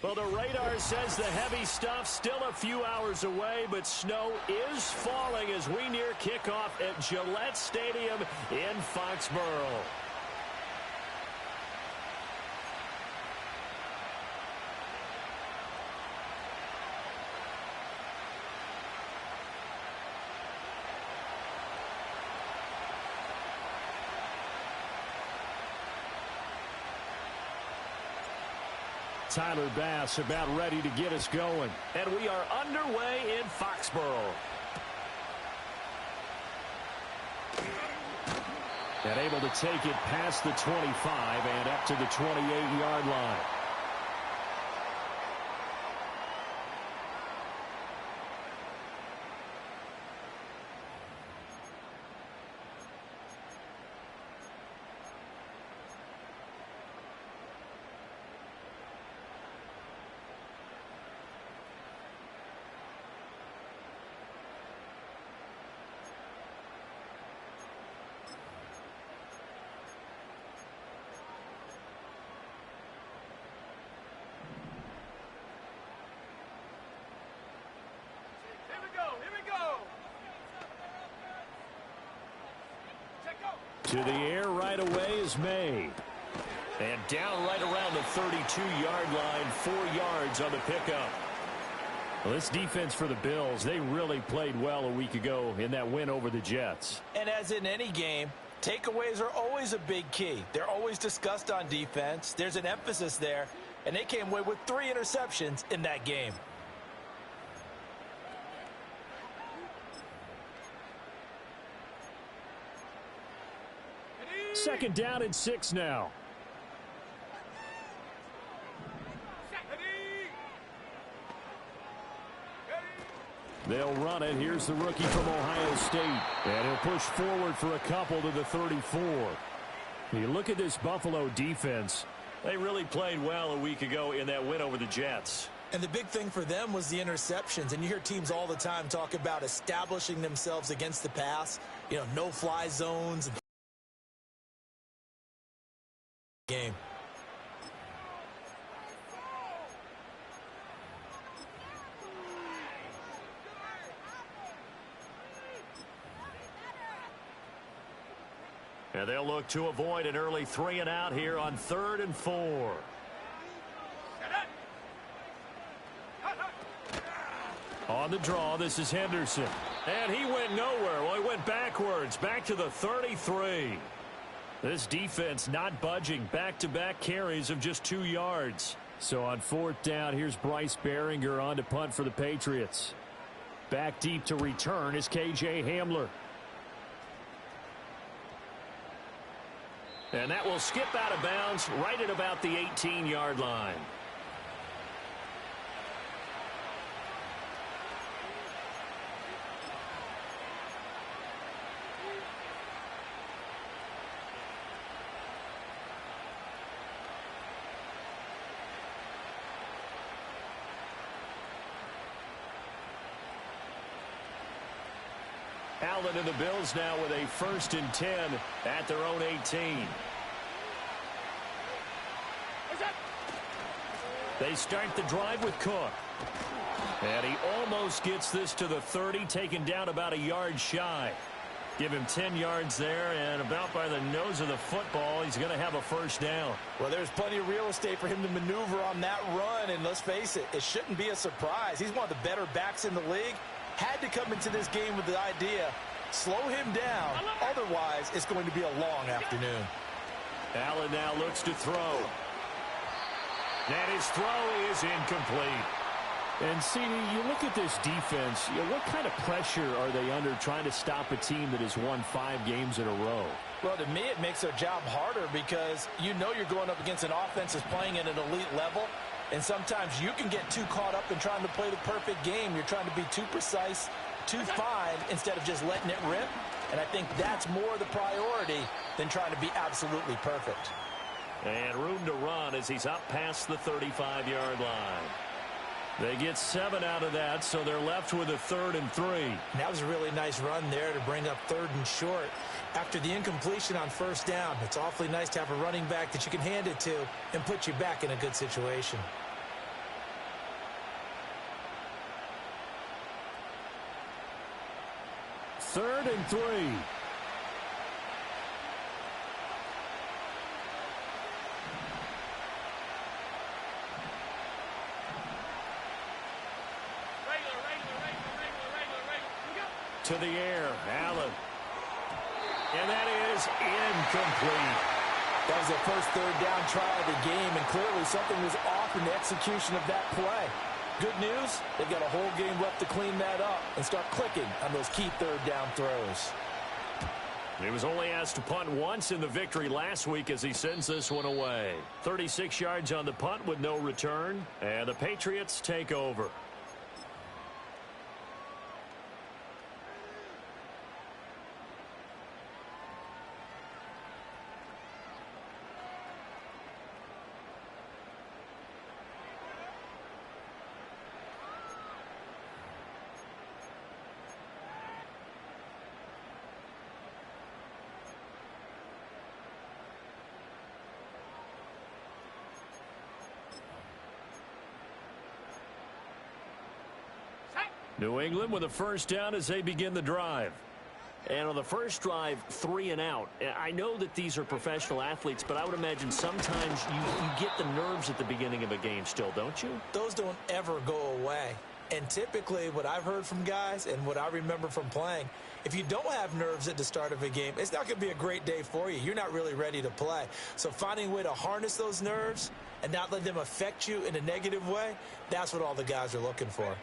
Well, the radar says the heavy stuff still a few hours away, but snow is falling as we near kickoff at Gillette Stadium in Foxborough. Tyler Bass about ready to get us going. And we are underway in Foxborough. And able to take it past the 25 and up to the 28-yard line. To the air right away is May. And down right around the 32-yard line, 4 yards on the pickup. Well, this defense for the Bills, they really played well a week ago in that win over the Jets. And as in any game, takeaways are always a big key. They're always discussed on defense. There's an emphasis there, and they came away with 3 interceptions in that game. Second down and 6 now. They'll run it. Here's the rookie from Ohio State. And he'll push forward for a couple to the 34. You look at this Buffalo defense. They really played well a week ago in that win over the Jets. And the big thing for them was the interceptions. And you hear teams all the time talk about establishing themselves against the pass. You know, no-fly zones and game. And they'll look to avoid an early 3 and out here on 3rd and 4. On the draw, this is Henderson. And he went nowhere. Well, he went backwards, back to the 33. This defense not budging. Back-to-back carries of just 2 yards. So on 4th down, here's Bryce Behringer on to punt for the Patriots. Back deep to return is K.J. Hamler. And that will skip out of bounds right at about the 18-yard line. Allen and the Bills now with a 1st and 10 at their own 18. They start the drive with Cook. And he almost gets this to the 30, taken down about a yard shy. Give him 10 yards there, and about by the nose of the football, he's going to have a 1st down. Well, there's plenty of real estate for him to maneuver on that run, and let's face it, it shouldn't be a surprise. He's one of the better backs in the league. Had to come into this game with the idea, slow him down, otherwise it's going to be a long afternoon. Allen now looks to throw. And his throw is incomplete. And, CD, you look at this defense, what kind of pressure are they under trying to stop a team that has won 5 games in a row? Well, to me, it makes their job harder because you know you're going up against an offense that's playing at an elite level. And sometimes you can get too caught up in trying to play the perfect game. You're trying to be too precise, too fine, instead of just letting it rip. And I think that's more the priority than trying to be absolutely perfect. And room to run as he's up past the 35-yard line. They get 7 out of that, so they're left with a 3rd and 3. And that was a really nice run there to bring up 3rd and short. After the incompletion on 1st down, it's awfully nice to have a running back that you can hand it to and put you back in a good situation. 3rd and 3. To the air, Allen. And that is incomplete. That was the first 3rd down try of the game, and clearly something was off in the execution of that play. Good news, they've got a whole game left to clean that up and start clicking on those key 3rd down throws. He was only asked to punt once in the victory last week as he sends this one away. 36 yards on the punt with no return, and the Patriots take over. New England with a first down as they begin the drive. And on the first drive, 3 and out. I know that these are professional athletes, but I would imagine sometimes you get the nerves at the beginning of a game still, don't you? Those don't ever go away. And typically what I've heard from guys and what I remember from playing, if you don't have nerves at the start of a game, it's not going to be a great day for you. You're not really ready to play. So finding a way to harness those nerves and not let them affect you in a negative way, that's what all the guys are looking for.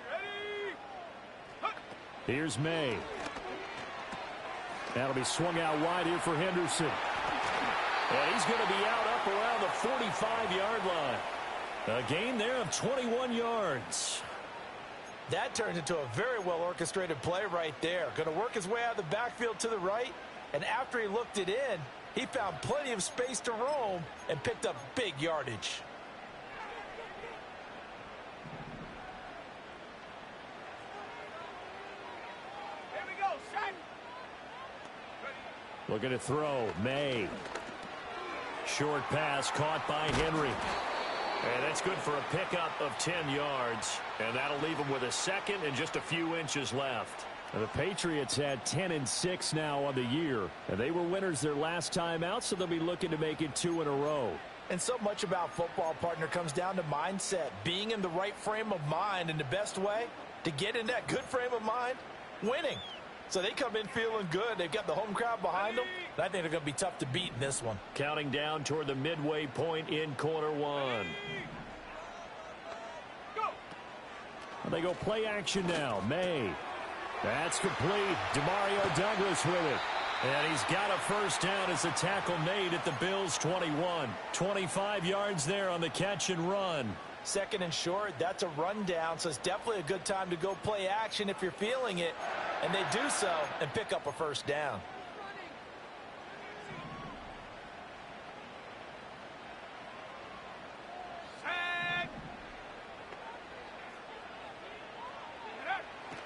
Here's May. That'll be swung out wide here for Henderson. And he's going to be out up around the 45-yard line. A gain there of 21 yards. That turned into a very well-orchestrated play right there. Going to work his way out of the backfield to the right. And after he looked it in, he found plenty of space to roam and picked up big yardage. Looking to throw. May. Short pass caught by Henry. And that's good for a pickup of 10 yards. And that'll leave him with a second and just a few inches left. And the Patriots had 10-6 now on the year. And they were winners their last time out, so they'll be looking to make it 2 in a row. And so much about football, partner, comes down to mindset. Being in the right frame of mind, and the best way to get in that good frame of mind, winning. So they come in feeling good. They've got the home crowd behind them. And I think they're going to be tough to beat in this one. Counting down toward the midway point in quarter one. They go play action now. May. That's complete. Demario Douglas with it. And he's got a first down as the tackle made at the Bills' 21. 25 yards there on the catch and run. Second and short, that's a rundown, so it's definitely a good time to go play action if you're feeling it. And they do so and pick up a first down.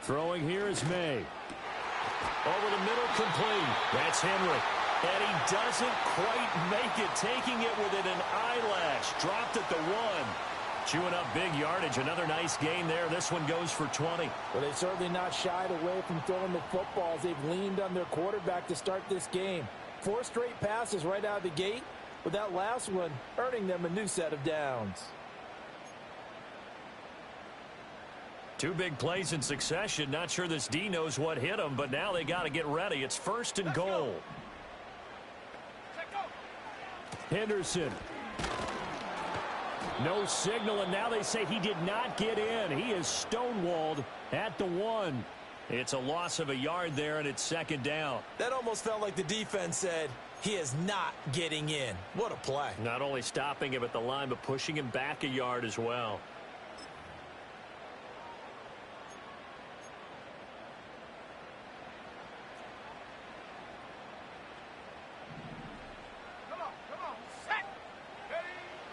Throwing here is May. Over the middle, complete. That's Henry. And he doesn't quite make it, taking it within an eyelash. Dropped at the 1. Chewing up big yardage. Another nice gain there. This one goes for 20. Well, they've certainly not shied away from throwing the footballs. They've leaned on their quarterback to start this game. 4 straight passes right out of the gate, with that last one earning them a new set of downs. 2 big plays in succession. Not sure this D knows what hit him, but now they got to get ready. It's first and goal. Henderson. No signal, and now they say he did not get in. He is stonewalled at the 1. It's a loss of a yard there, and it's second down. That almost felt like the defense said, he is not getting in. What a play. Not only stopping him at the line, but pushing him back a yard as well.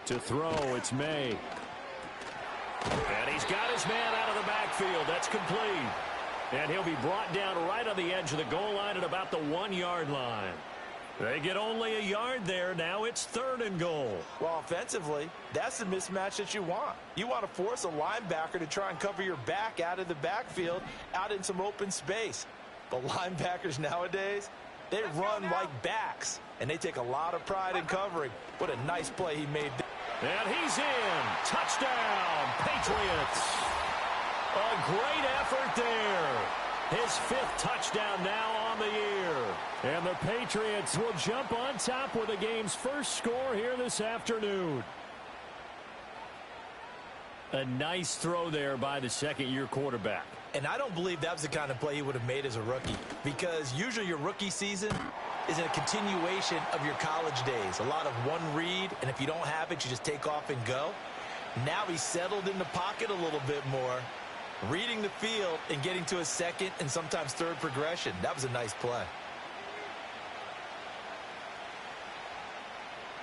To throw, it's May. And he's got his man out of the backfield. That's complete. And he'll be brought down right on the edge of the goal line at about the 1-yard line. They get only a yard there. Now it's 3rd and goal. Well, offensively, that's the mismatch that you want. You want to force a linebacker to try and cover your back out of the backfield, out in some open space. But linebackers nowadays, they run like backs, and they take a lot of pride in covering. What a nice play he made. And he's in. Touchdown, Patriots. A great effort there. His 5th touchdown now on the year. And the Patriots will jump on top with the game's first score here this afternoon. A nice throw there by the second-year quarterback. And I don't believe that was the kind of play he would have made as a rookie, because usually your rookie season is a continuation of your college days. A lot of one read, and if you don't have it, you just take off and go. Now he's settled in the pocket a little bit more, reading the field and getting to a second and sometimes third progression. That was a nice play.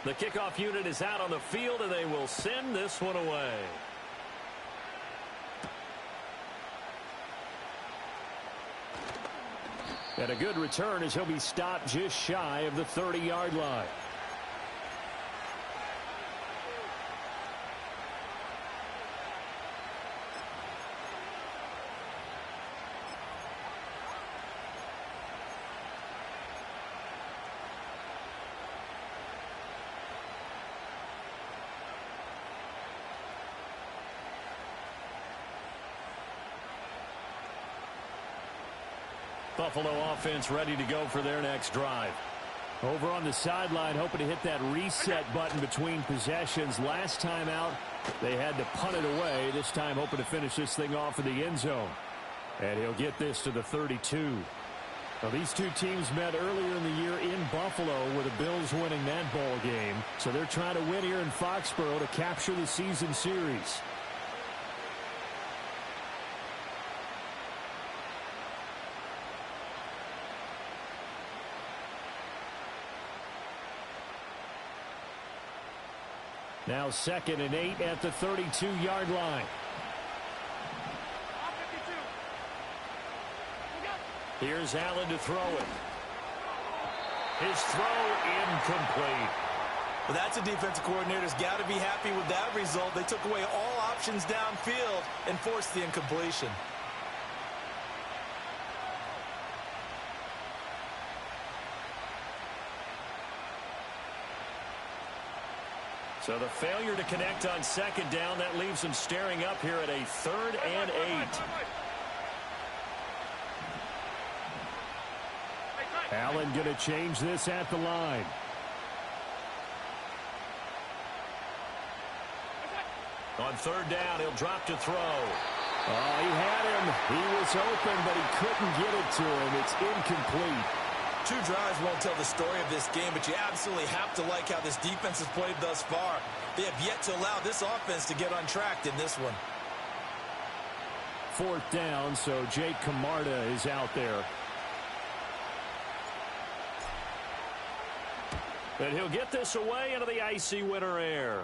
The kickoff unit is out on the field, and they will send this one away. And a good return as he'll be stopped just shy of the 30-yard line. Buffalo offense ready to go for their next drive. Over on the sideline, hoping to hit that reset button between possessions. Last time out, they had to punt it away. This time, hoping to finish this thing off in the end zone. And he'll get this to the 32. Now, these two teams met earlier in the year in Buffalo, with the Bills winning that ball game. So they're trying to win here in Foxborough to capture the season series. Now 2nd and 8 at the 32-yard line. Here's Allen to throw it. His throw incomplete. Well, that's a defensive coordinator's got to be happy with that result. They took away all options downfield and forced the incompletion. So the failure to connect on 2nd down, that leaves them staring up here at a 3rd and 8. Allen going to change this at the line. On 3rd down, he'll drop to throw. Oh, he had him. He was open, but he couldn't get it to him. It's incomplete. 2 drives won't tell the story of this game, but you absolutely have to like how this defense has played thus far. They have yet to allow this offense to get untracked in this one. 4th down, so Jake Camarda is out there. And he'll get this away into the icy winter air.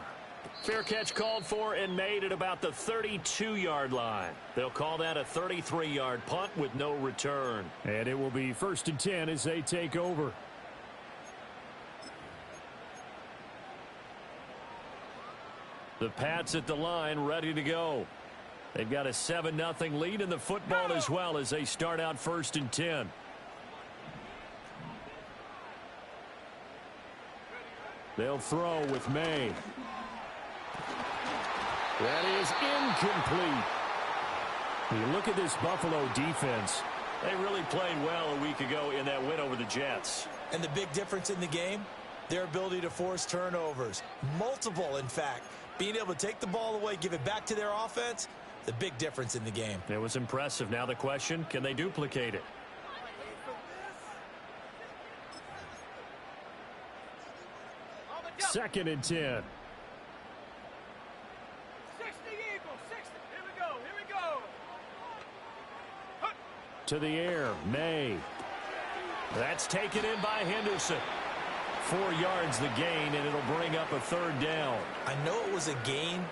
Fair catch called for and made at about the 32-yard line. They'll call that a 33-yard punt with no return. And it will be 1st and 10 as they take over. The Pats at the line ready to go. They've got a 7-0 lead in the football as well as they start out 1st and 10. They'll throw with May. That is incomplete. You look at this Buffalo defense. They really played well a week ago in that win over the Jets. And the big difference in the game, their ability to force turnovers. Multiple, in fact. Being able to take the ball away, give it back to their offense, the big difference in the game. It was impressive. Now the question, can they duplicate it? Second and 10. To the air, May. That's taken in by Henderson. 4 yards the gain, and it'll bring up a 3rd down. I know it was a gain,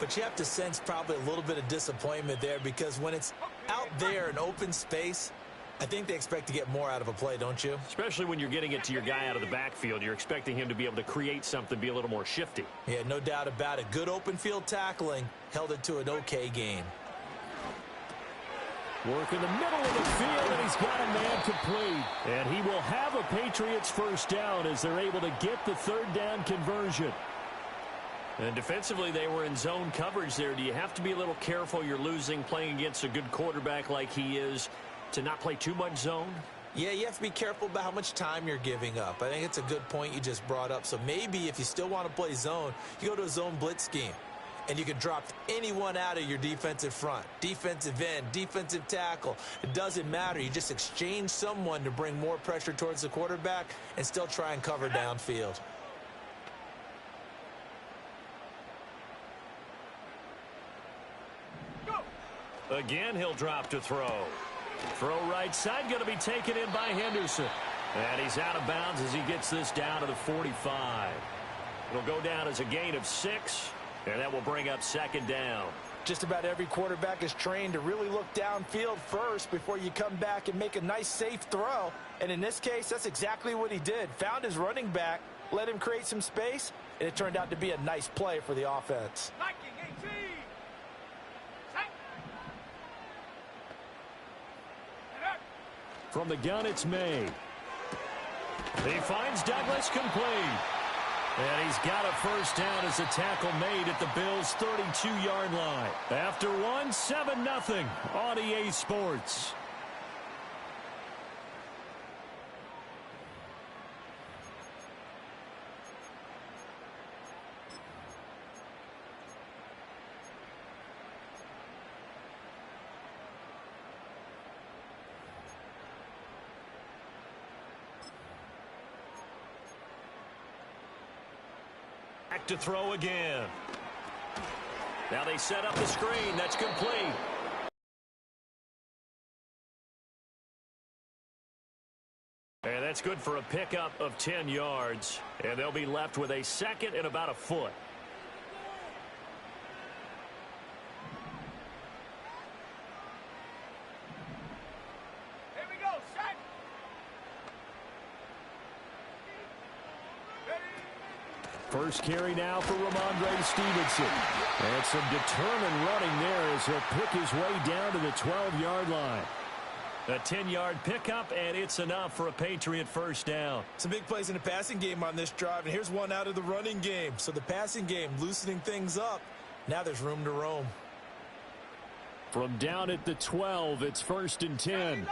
but you have to sense probably a little bit of disappointment there, because when it's out there in open space, I think they expect to get more out of a play, don't you? Especially when you're getting it to your guy out of the backfield. You're expecting him to be able to create something, be a little more shifty. Yeah, no doubt about it. Good open field tackling held it to an okay gain. Work in the middle of the field, and he's got a man complete. And he will have a Patriots first down as they're able to get the third down conversion. And defensively, they were in zone coverage there. Do you have to be a little careful? You're losing playing against a good quarterback like he is to not play too much zone? Yeah, you have to be careful about how much time you're giving up. I think it's a good point you just brought up. So maybe if you still want to play zone, you go to a zone blitz scheme. And you can drop anyone out of your defensive front, defensive end, defensive tackle. It doesn't matter. You just exchange someone to bring more pressure towards the quarterback and still try and cover downfield. Again, he'll drop to throw. Throw right side, going to be taken in by Henderson. And he's out of bounds as he gets this down to the 45. It'll go down as a gain of 6. And that will bring up second down. Just about every quarterback is trained to really look downfield first before you come back and make a nice, safe throw. And in this case, that's exactly what he did. Found his running back, let him create some space, and it turned out to be a nice play for the offense. From the gun, it's May. He finds Douglas complete. And he's got a first down as a tackle made at the Bills' 32-yard line. After one, 7-0 on EA Sports. Back to throw again. Now they set up the screen. That's complete. And that's good for a pickup of 10 yards. And they'll be left with a second and about a foot. First carry now for Ramondre Stevenson. And some determined running there as he'll pick his way down to the 12-yard line. A 10-yard pickup, and it's enough for a Patriot first down. Some big plays in the passing game on this drive, and here's one out of the running game. So the passing game loosening things up. Now there's room to roam. From down at the 12, it's 1st and 10.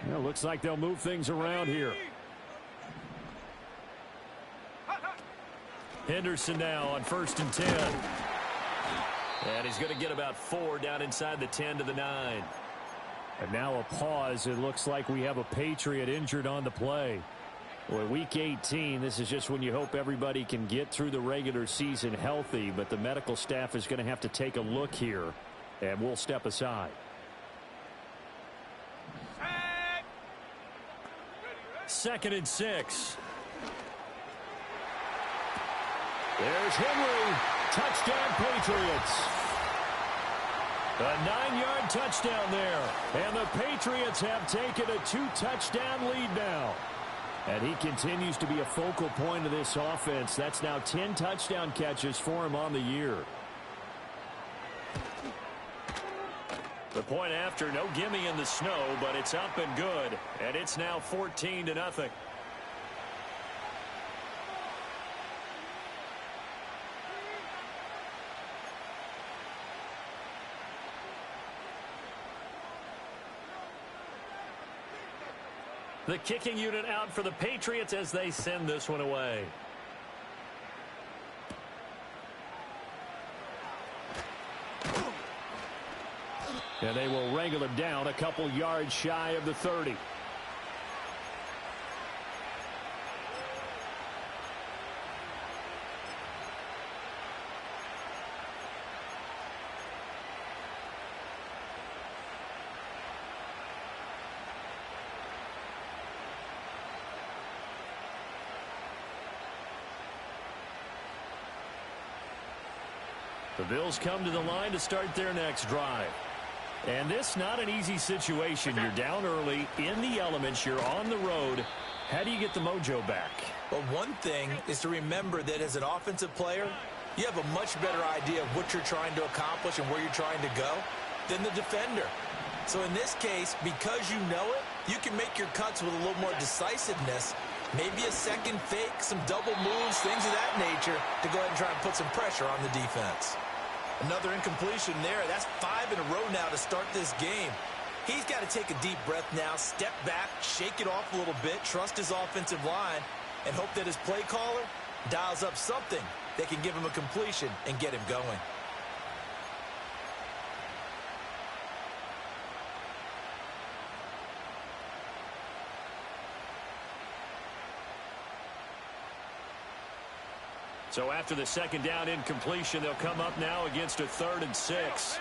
Well, looks like they'll move things around here. Henderson now on 1st and 10. And he's going to get about 4 down inside the 10 to the 9. And now a pause. It looks like we have a Patriot injured on the play. Well, week 18, this is just when you hope everybody can get through the regular season healthy, but the medical staff is going to have to take a look here, and we'll step aside. Second and 6. There's Henry. Touchdown, Patriots. A 9-yard touchdown there. And the Patriots have taken a 2-touchdown lead now. And he continues to be a focal point of this offense. That's now 10 touchdown catches for him on the year. The point after, no gimme in the snow, but it's up and good. And it's now 14-0. The kicking unit out for the Patriots as they send this one away. And they will wrangle him down a couple yards shy of the 30. The Bills come to the line to start their next drive. And this not an easy situation. You're down early, in the elements, you're on the road. How do you get the mojo back? Well, one thing is to remember that as an offensive player, you have a much better idea of what you're trying to accomplish and where you're trying to go than the defender. So in this case, because you know it, you can make your cuts with a little more decisiveness. Maybe a second fake, some double moves, things of that nature to go ahead and try and put some pressure on the defense. Another incompletion there. That's 5 in a row now to start this game. He's got to take a deep breath now, step back, shake it off a little bit, trust his offensive line, and hope that his play caller dials up something that can give him a completion and get him going. So after the second down incompletion, they'll come up now against a 3rd and 6.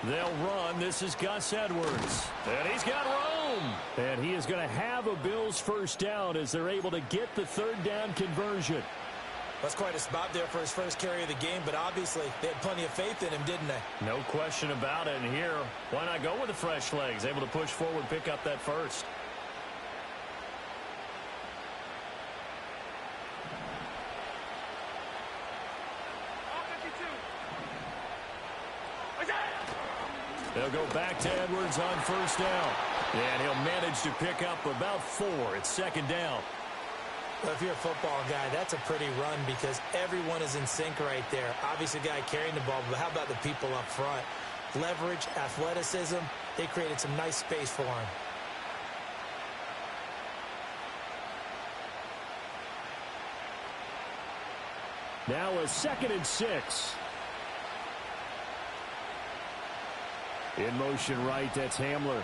They'll run. This is Gus Edwards. And he's got room. And he is going to have a Bills first down as they're able to get the 3rd down conversion. That's quite a spot there for his first carry of the game, but obviously they had plenty of faith in him, didn't they? No question about it. And here, why not go with the fresh legs? Able to push forward, pick up that first. They'll go back to Edwards on first down. And he'll manage to pick up about 4. It's 2nd down. Well, if you're a football guy, that's a pretty run because everyone is in sync right there. Obviously, the guy carrying the ball, but how about the people up front? Leverage, athleticism, they created some nice space for him. Now a 2nd and 6. In motion right, that's Hamler.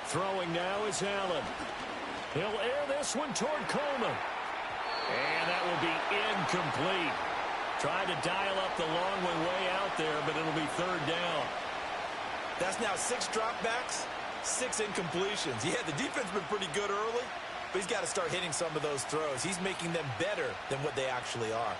Throwing now is Allen. He'll air this one toward Coleman. And that will be incomplete. Tried to dial up the long way out there, but it'll be 3rd down. That's now 6 dropbacks, 6 incompletions. Yeah, the defense has been pretty good early, but he's got to start hitting some of those throws. He's making them better than what they actually are.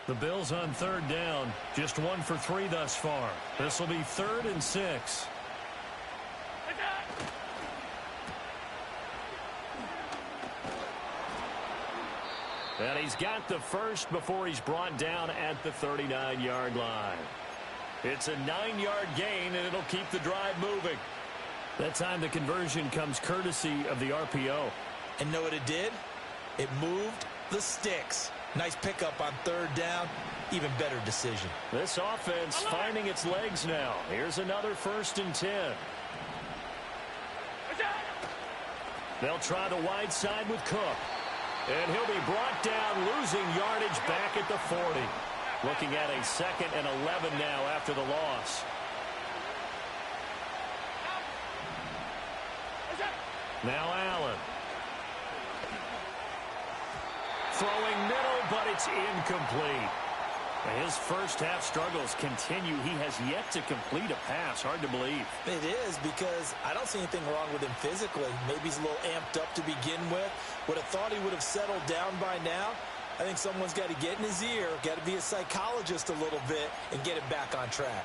The Bills on 3rd down, just 1 for 3 thus far. This will be 3rd and 6. And he's got the first before he's brought down at the 39-yard line. It's a 9-yard gain, and it'll keep the drive moving. That time the conversion comes courtesy of the RPO. And know what it did? It moved the sticks. Nice pickup on 3rd down. Even better decision. This offense finding its legs now. Here's another 1st and 10. They'll try the wide side with Cook. And he'll be brought down, losing yardage back at the 40. Looking at a 2nd and 11 now after the loss. Now Allen. Throwing middle, but it's incomplete. And his first half struggles continue. He has yet to complete a pass. Hard to believe. It is, because I don't see anything wrong with him physically. Maybe he's a little amped up to begin with. Would have thought he would have settled down by now. I think someone's got to get in his ear, got to be a psychologist a little bit, and get him back on track.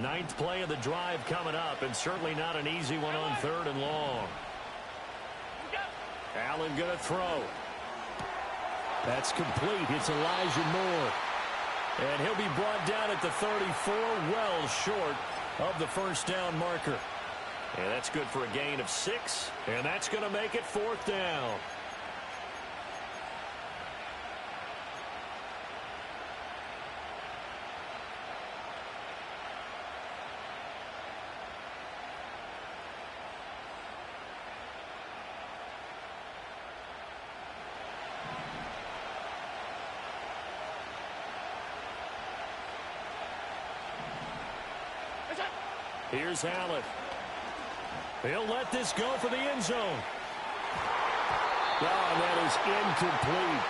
Ninth play of the drive coming up, and certainly not an easy one on 3rd and long. Allen going to throw. That's complete. It's Elijah Moore. And he'll be brought down at the 34, well short of the first down marker. And that's good for a gain of 6, and that's going to make it 4th down. Here's Allen. He'll let this go for the end zone. And that is incomplete.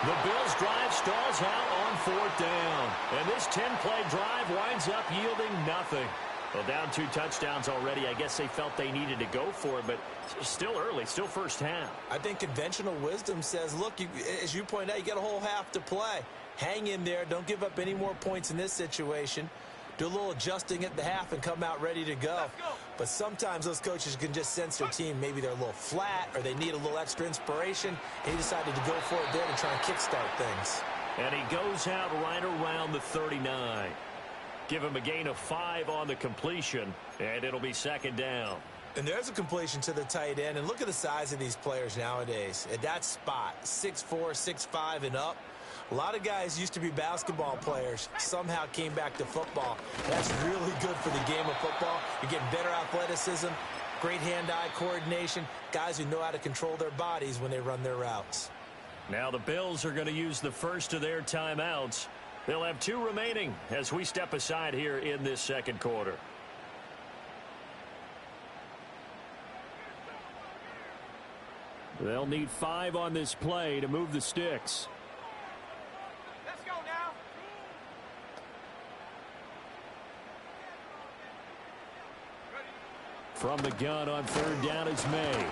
The Bills' drive stalls out on fourth down. And this 10-play drive winds up yielding nothing. Well, down 2 touchdowns already. I guess they felt they needed to go for it, but still early, still first half. I think conventional wisdom says, look, as you point out, you got a whole half to play. Hang in there. Don't give up any more points in this situation. Do a little adjusting at the half and come out ready to go. But sometimes those coaches can just sense their team. Maybe they're a little flat or they need a little extra inspiration. And he decided to go for it there to try and kickstart things. And he goes out right around the 39. Give him a gain of 5 on the completion, and it'll be second down. And there's a completion to the tight end. And look at the size of these players nowadays. At that spot, 6'4", 6'5", and up. A lot of guys used to be basketball players, somehow came back to football. That's really good for the game of football. You're getting better athleticism, great hand-eye coordination, guys who know how to control their bodies when they run their routes. Now the Bills are going to use the first of their timeouts. They'll have 2 remaining as we step aside here in this second quarter. They'll need 5 on this play to move the sticks. Let's go now. From the gun on third down is May.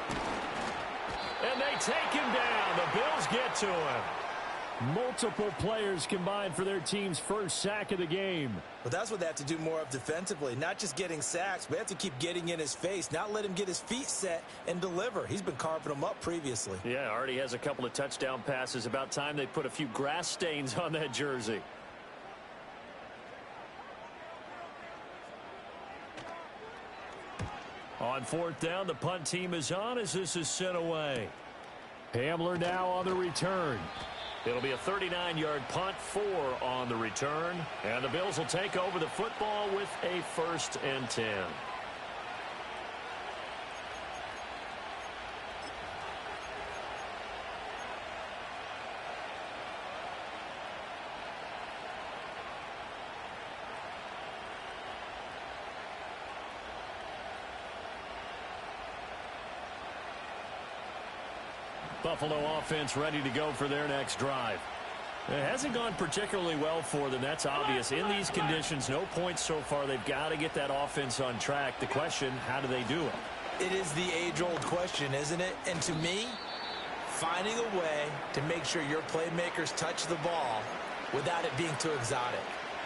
And they take him down. The Bills get to him. Multiple players combined for their team's first sack of the game. Well, that's what they have to do more of defensively. Not just getting sacks, but they have to keep getting in his face. Not let him get his feet set and deliver. He's been carving them up previously. Yeah, already has a couple of touchdown passes. About time they put a few grass stains on that jersey. On fourth down, the punt team is on as this is sent away. Hamler now on the return. It'll be a 39-yard punt, 4 on the return. And the Bills will take over the football with a 1st and 10. Buffalo offense ready to go for their next drive. It hasn't gone particularly well for them. That's obvious. In these conditions, no points so far. They've got to get that offense on track. The question, how do they do it? It is the age-old question, isn't it? And to me, finding a way to make sure your playmakers touch the ball without it being too exotic.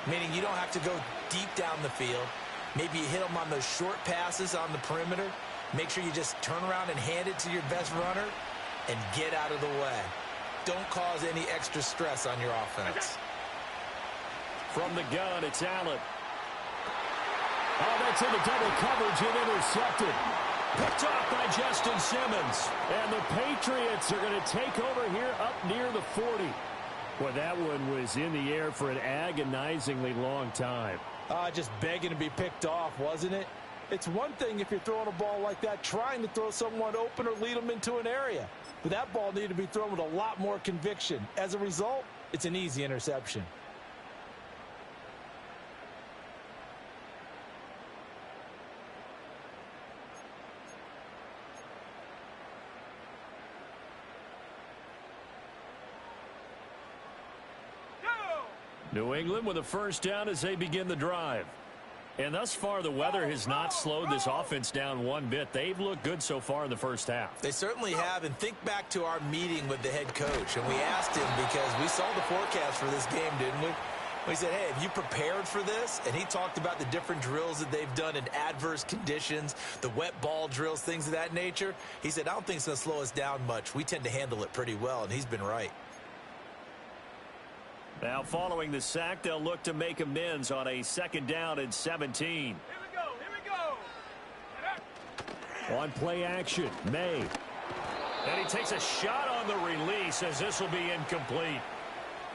Meaning you don't have to go deep down the field. Maybe you hit them on those short passes on the perimeter. Make sure you just turn around and hand it to your best runner and get out of the way. Don't cause any extra stress on your offense. From the gun, it's Allen. Oh, that's into double coverage and intercepted. Picked off by Justin Simmons. And the Patriots are going to take over here up near the 40. Well, that one was in the air for an agonizingly long time. Just begging to be picked off, wasn't it? It's one thing if you're throwing a ball like that, trying to throw someone open or lead them into an area. But that ball needed to be thrown with a lot more conviction. As a result, it's an easy interception. New England with a first down as they begin the drive. And thus far, the weather has not slowed this offense down one bit. They've looked good so far in the first half. They certainly have. And think back to our meeting with the head coach. And we asked him because we saw the forecast for this game, didn't we? We said, hey, have you prepared for this? And he talked about the different drills that they've done in adverse conditions, the wet ball drills, things of that nature. He said, I don't think it's going to slow us down much. We tend to handle it pretty well, and he's been right. Now, following the sack, they'll look to make amends on a second down and 17. Here we go. On play action, May. And he takes a shot on the release as this will be incomplete.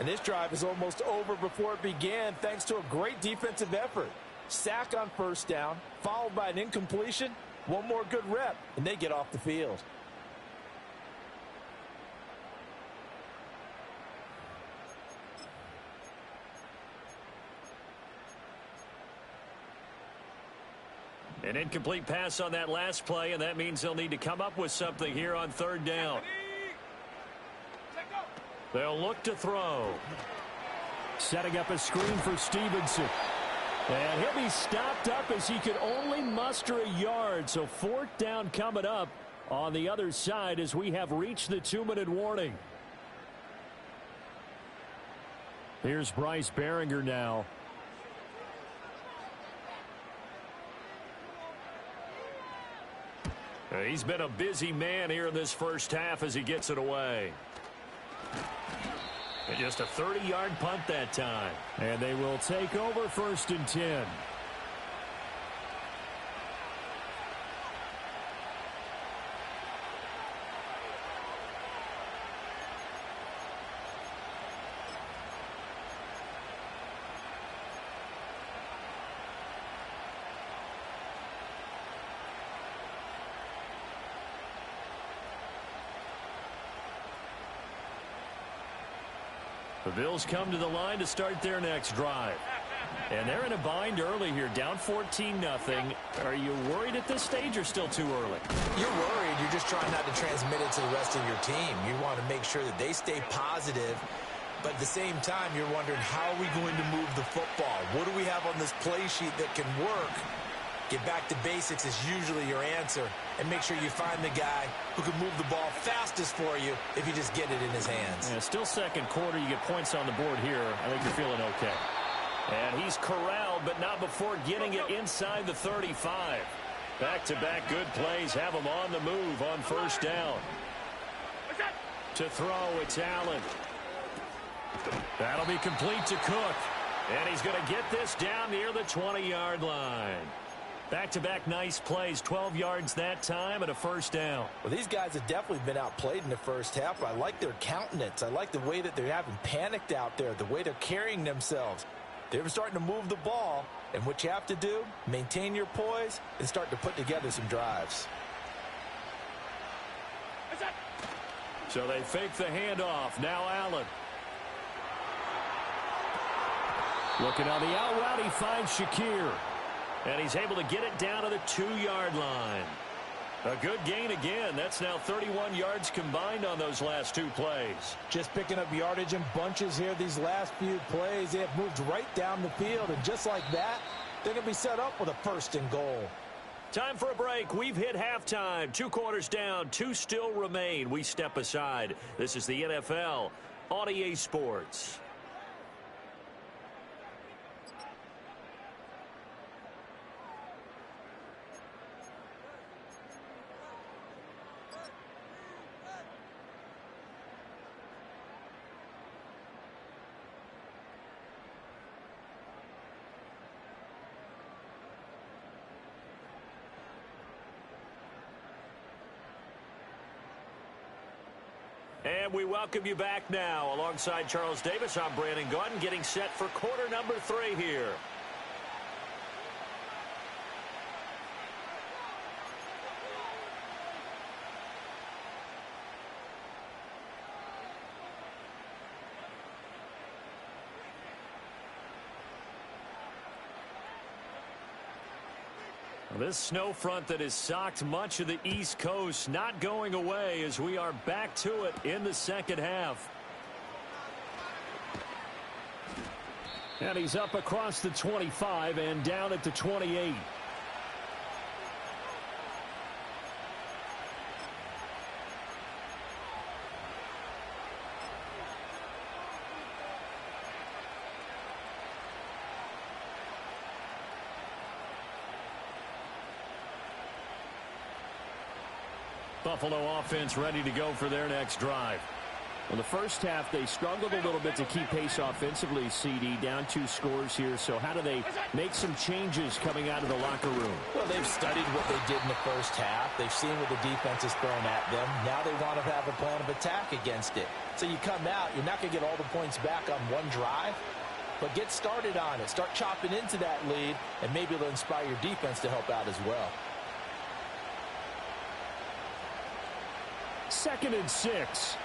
And this drive is almost over before it began thanks to a great defensive effort. Sack on first down, followed by an incompletion. One more good rep, and they get off the field. An incomplete pass on that last play, and that means they'll need to come up with something here on third down. They'll look to throw. Setting up a screen for Stevenson. And he'll be stopped up as he could only muster a yard. So fourth down coming up on the other side as we have reached the 2-minute warning. Here's Bryce Behringer now. He's been a busy man here in this first half as he gets it away. And just a 30-yard punt that time. And they will take over 1st and 10. The Bills come to the line to start their next drive. And they're in a bind early here, down 14-0. Are you worried at this stage or still too early? You're worried. You're just trying not to transmit it to the rest of your team. You want to make sure that they stay positive. But at the same time, you're wondering, how are we going to move the football? What do we have on this play sheet that can work? Get back to basics is usually your answer. And make sure you find the guy who can move the ball fastest for you if you just get it in his hands. Yeah, still second quarter. You get points on the board here. I think you're feeling okay. And he's corralled, but not before getting it inside the 35. Back-to-back good plays have him on the move on 1st down. To throw, it's Allen. That'll be complete to Cook. And he's going to get this down near the 20-yard line. Back-to-back nice plays, 12 yards that time and a 1st down. Well, these guys have definitely been outplayed in the first half, but I like their countenance. I like the way that they haven't panicked out there, the way they're carrying themselves. They're starting to move the ball, and what you have to do, maintain your poise and start to put together some drives. So they fake the handoff. Now Allen. Looking on the out route, he finds Shakir. And he's able to get it down to the 2-yard line. A good gain again. That's now 31 yards combined on those last 2 plays. Just picking up yardage in bunches here these last few plays. They have moved right down the field, and just like that, they're going to be set up with a 1st and goal. Time for a break. We've hit halftime. 2 quarters down, 2 still remain. We step aside. This is the NFL on EA Sports. And we welcome you back now. Alongside Charles Davis, I'm Brandon Gaudin, getting set for quarter number 3 here. This snow front that has socked much of the East Coast not going away as we are back to it in the second half. And he's up across the 25 and down at the 28. Buffalo offense ready to go for their next drive. In the first half, they struggled a little bit to keep pace offensively, CD, down 2 scores here. So how do they make some changes coming out of the locker room? Well, they've studied what they did in the first half. They've seen what the defense has thrown at them. Now they want to have a plan of attack against it. So you come out, you're not going to get all the points back on one drive, but get started on it. Start chopping into that lead, and maybe it'll inspire your defense to help out as well. 2nd and 6.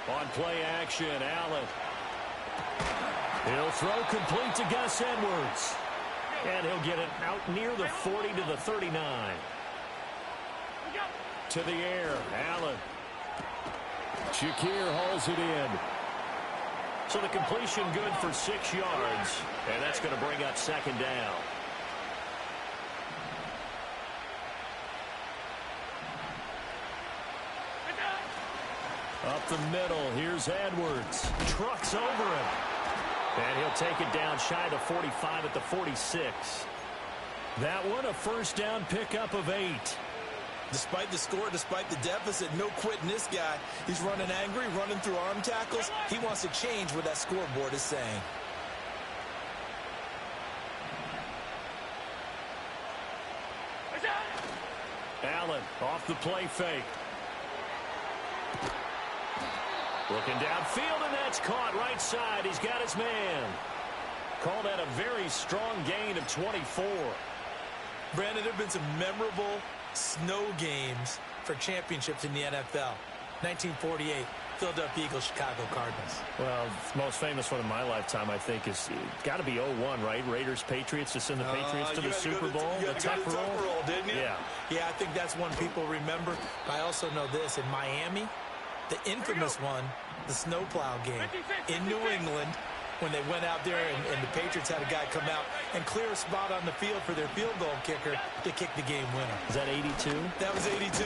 On play action, Allen. He'll throw complete to Gus Edwards. And he'll get it out near the 40 to the 39. To the air. Allen. Shakir hauls it in. So the completion good for 6 yards. And that's going to bring up second down. Up the middle. Here's Edwards. Trucks over him. And he'll take it down shy of the 45 at the 46. That one a first down pickup of 8. Despite the score, despite the deficit, no quitting this guy. He's running angry, running through arm tackles. He wants to change what that scoreboard is saying. Allen off the play fake. Looking downfield, and that's caught right side. He's got his man. Called that a very strong gain of 24. Brandon, there have been some memorable snow games for championships in the NFL. 1948, Philadelphia Eagles, Chicago Cardinals. Well, the most famous one in my lifetime, I think, is got to be 01, right? Raiders, Patriots, to send the Patriots to the Super Bowl. You had to go to the Tuck roll, didn't you? Yeah, I think that's one people remember. I also know this. In Miami, the infamous one, the snowplow game in New England, when they went out there and the Patriots had a guy come out and clear a spot on the field for their field goal kicker to kick the game winner. Is that 82? That was 82,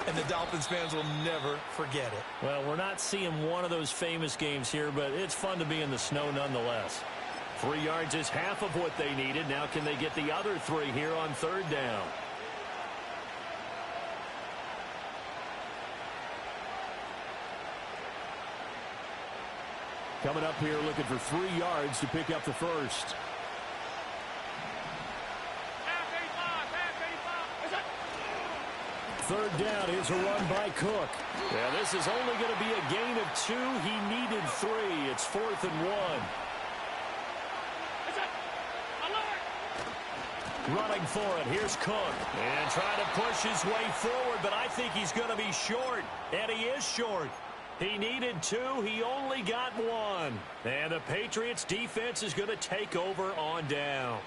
and the Dolphins fans will never forget it. Well, we're not seeing one of those famous games here, but it's fun to be in the snow nonetheless. 3 yards is half of what they needed. Now can they get the other 3 here on third down? Coming up here looking for 3 yards to pick up the first. Third down is a run by Cook. Yeah, this is only going to be a gain of 2. He needed 3. It's 4th and 1. Running for it. Here's Cook. And trying to push his way forward, but I think he's going to be short. And he is short. He needed 2. He only got 1. And the Patriots defense is going to take over on downs.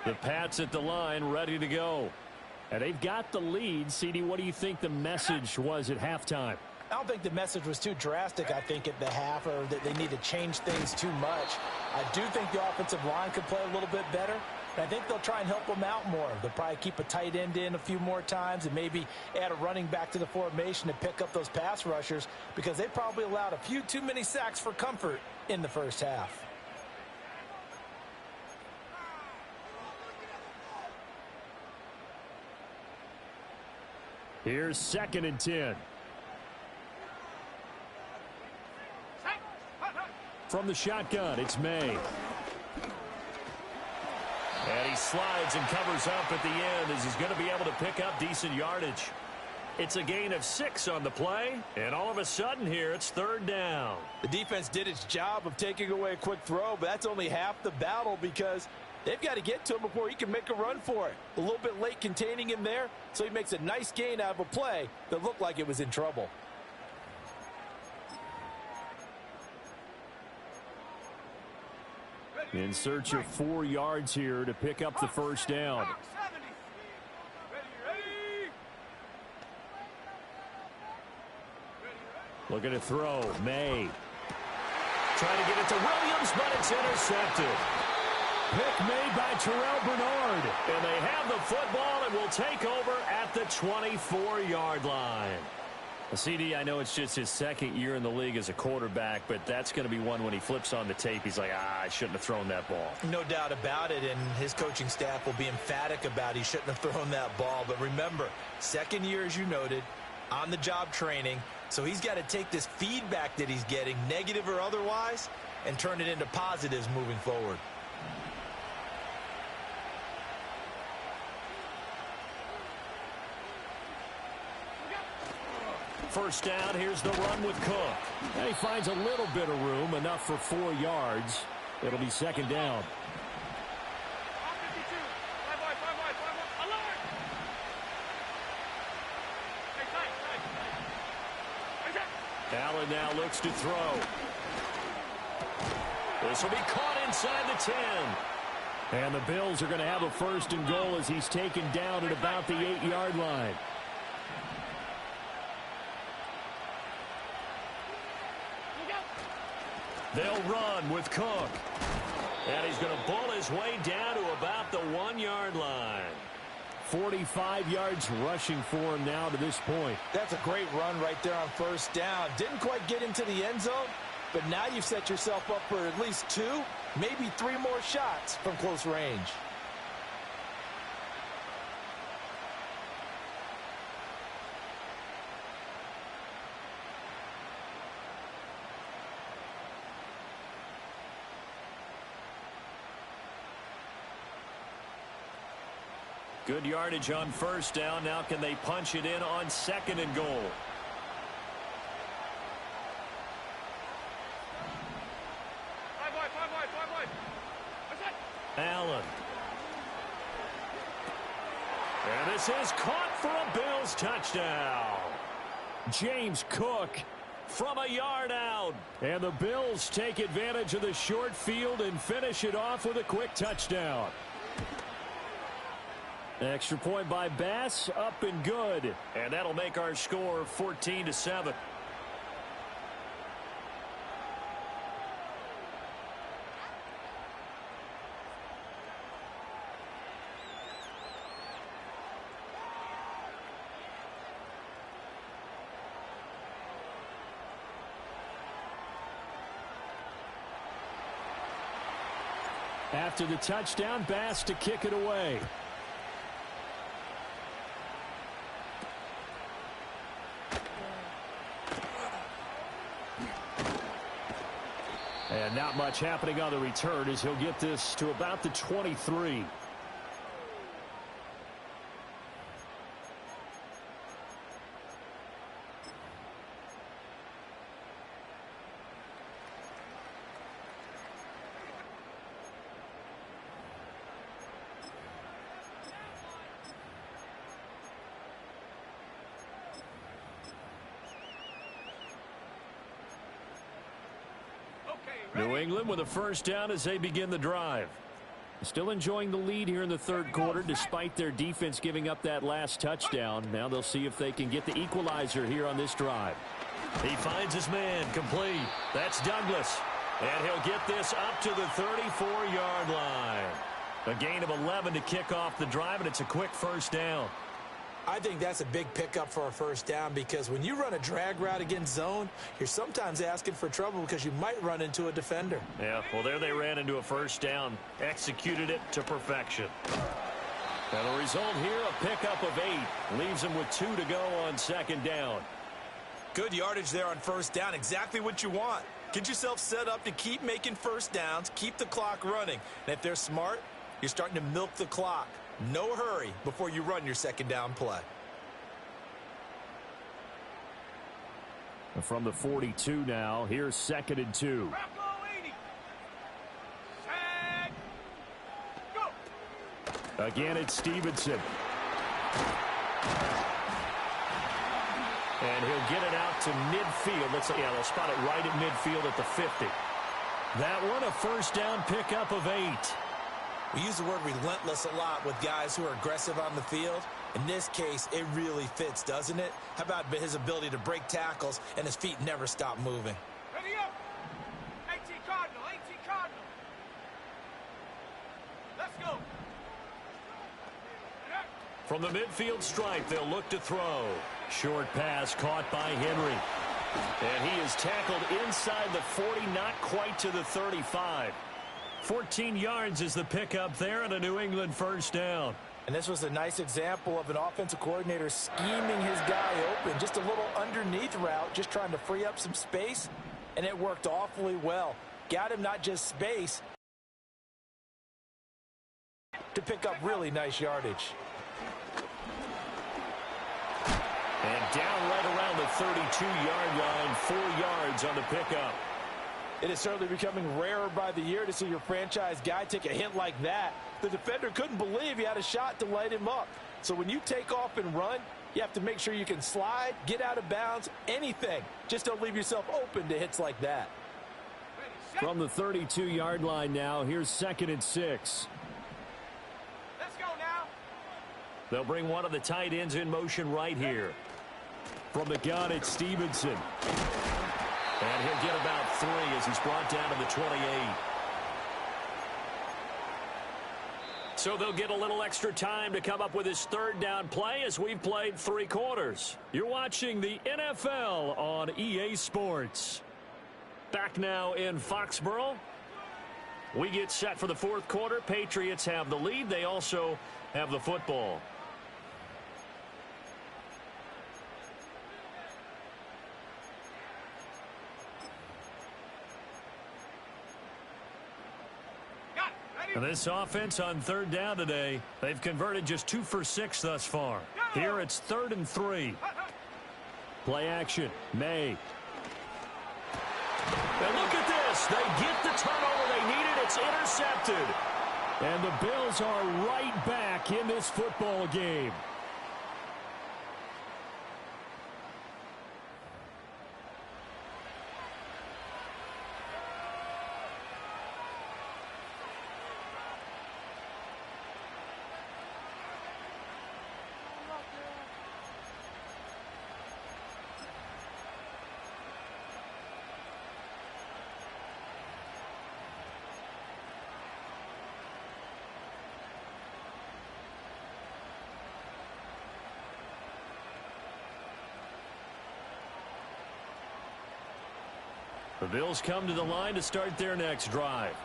The Pats at the line, ready to go. And they've got the lead. CD, what do you think the message was at halftime? I don't think the message was too drastic, I think, at the half, or that they need to change things too much. I do think the offensive line could play a little bit better, and I think they'll try and help them out more. They'll probably keep a tight end in a few more times and maybe add a running back to the formation to pick up those pass rushers, because they probably allowed a few too many sacks for comfort in the first half. Here's 2nd and 10. From the shotgun, it's May. And he slides and covers up at the end as he's going to be able to pick up decent yardage. It's a gain of 6 on the play, and all of a sudden here it's third down. The defense did its job of taking away a quick throw, but that's only half the battle, because they've got to get to him before he can make a run for it. A little bit late containing him there, so he makes a nice gain out of a play that looked like it was in trouble. In search of 4 yards here to pick up the first down. Looking to throw. May. Trying to get it to Williams, but it's intercepted. Pick made by Terrell Bernard. And they have the football and will take over at the 24-yard line. CD, I know it's just his 2nd year in the league as a quarterback, but that's going to be one when he flips on the tape, he's like, I shouldn't have thrown that ball. No doubt about it, and his coaching staff will be emphatic about he shouldn't have thrown that ball. But remember, 2nd year, as you noted, on-the-job training, so he's got to take this feedback that he's getting, negative or otherwise, and turn it into positives moving forward. First down, here's the run with Cook. And he finds a little bit of room, enough for 4 yards. It'll be second down. Allen now looks to throw. This will be caught inside the 10. And the Bills are going to have a 1st and goal as he's taken down at about the 8-yard line. They'll run with Cook. And he's going to bull his way down to about the 1-yard line. 45 yards rushing for him now to this point. That's a great run right there on 1st down. Didn't quite get into the end zone, but now you've set yourself up for at least 2, maybe 3 more shots from close range. Good yardage on 1st down. Now can they punch it in on 2nd and goal? Allen. And this is caught for a Bills touchdown. James Cook from a yard out. And the Bills take advantage of the short field and finish it off with a quick touchdown. Extra point by Bass, up and good. And that'll make our score 14-7. After the touchdown, Bass to kick it away. And not much happening on the return as he'll get this to about the 23. New England with a 1st down as they begin the drive. Still enjoying the lead here in the 3rd quarter despite their defense giving up that last touchdown. Now they'll see if they can get the equalizer here on this drive. He finds his man complete. That's Douglas. And he'll get this up to the 34-yard line. A gain of 11 to kick off the drive, and it's a quick 1st down. I think that's a big pickup for a 1st down because when you run a drag route against zone, you're sometimes asking for trouble because you might run into a defender. Yeah, well, there they ran into a 1st down, executed it to perfection. And the result here, a pickup of 8. Leaves them with 2 to go on 2nd down. Good yardage there on 1st down, exactly what you want. Get yourself set up to keep making 1st downs, keep the clock running. And if they're smart, you're starting to milk the clock. No hurry before you run your 2nd down play. From the 42 now, here's 2nd and 2. Again, it's Stevenson. And he'll get it out to midfield. They'll spot it right at midfield at the 50. That one, a 1st down pickup of 8. We use the word relentless a lot with guys who are aggressive on the field. In this case, it really fits, doesn't it? How about his ability to break tackles and his feet never stop moving? Ready up! 18 Cardinal, 18 Cardinal. Let's go. From the midfield stripe, they'll look to throw. Short pass caught by Henry. And he is tackled inside the 40, not quite to the 35. 14 yards is the pickup there and a New England 1st down. And this was a nice example of an offensive coordinator scheming his guy open. Just a little underneath route, just trying to free up some space. And it worked awfully well. Got him not just space, to pick up really nice yardage. And down right around the 32-yard line, 4 yards on the pickup. It is certainly becoming rarer by the year to see your franchise guy take a hit like that. The defender couldn't believe he had a shot to light him up. So when you take off and run, you have to make sure you can slide, get out of bounds, anything. Just don't leave yourself open to hits like that. Ready, From the 32-yard line now, here's 2nd and 6. Let's go now. They'll bring one of the tight ends in motion right here. From the gun, it's Stevenson. And he'll get about 3 as he's brought down to the 28. So they'll get a little extra time to come up with his 3rd down play as we've played 3 quarters. You're watching the NFL on EA Sports. Back now in Foxborough. We get set for the 4th quarter. Patriots have the lead. They also have the football. And this offense on 3rd down today, they've converted just 2 for 6 thus far. Here it's 3rd and 3. Play action. May. And look at this. They get the turnover they needed. It's intercepted. And the Bills are right back in this football game. The Bills come to the line to start their next drive.